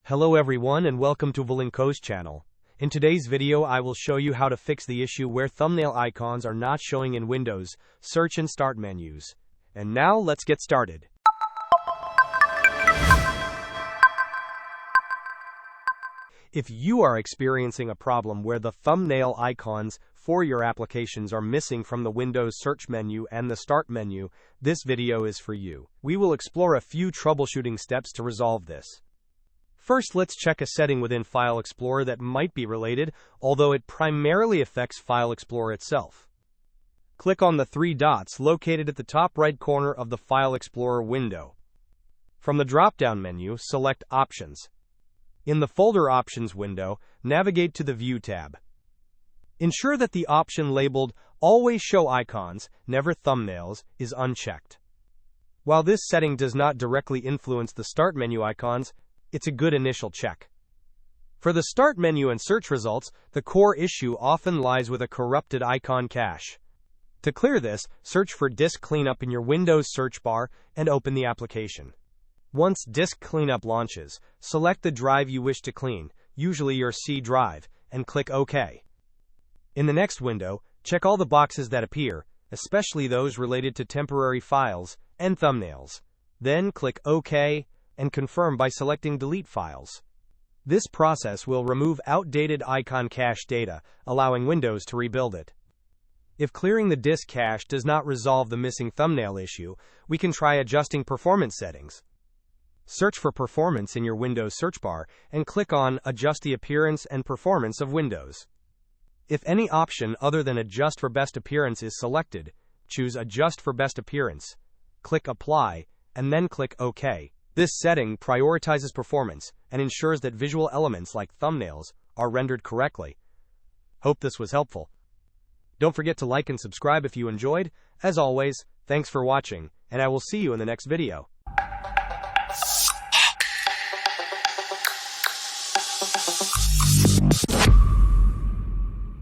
Hello everyone and welcome to Valinko's channel. In today's video I will show you how to fix the issue where thumbnail icons are not showing in Windows, search and start menus. And now let's get started. If you are experiencing a problem where the thumbnail icons for your applications are missing from the Windows search menu and the start menu, this video is for you. We will explore a few troubleshooting steps to resolve this. First, let's check a setting within File Explorer that might be related, although it primarily affects File Explorer itself. Click on the three dots located at the top right corner of the File Explorer window. From the drop-down menu, select Options. In the Folder Options window, navigate to the View tab. Ensure that the option labeled Always Show Icons, Never Thumbnails is unchecked. While this setting does not directly influence the start menu icons, it's a good initial check. For the start menu and search results, the core issue often lies with a corrupted icon cache. To clear this, search for Disk Cleanup in your Windows search bar and open the application. Once Disk Cleanup launches, select the drive you wish to clean, usually your C drive, and click OK. In the next window, check all the boxes that appear, especially those related to temporary files and thumbnails. Then click OK and confirm by selecting Delete Files. This process will remove outdated icon cache data, allowing Windows to rebuild it. If clearing the disk cache does not resolve the missing thumbnail issue, we can try adjusting performance settings. Search for Performance in your Windows search bar and click on Adjust the Appearance and Performance of Windows. If any option other than Adjust for Best Appearance is selected, choose Adjust for Best Appearance, click Apply, and then click OK. This setting prioritizes performance and ensures that visual elements like thumbnails are rendered correctly. Hope this was helpful. Don't forget to like and subscribe if you enjoyed. As always, thanks for watching, and I will see you in the next video.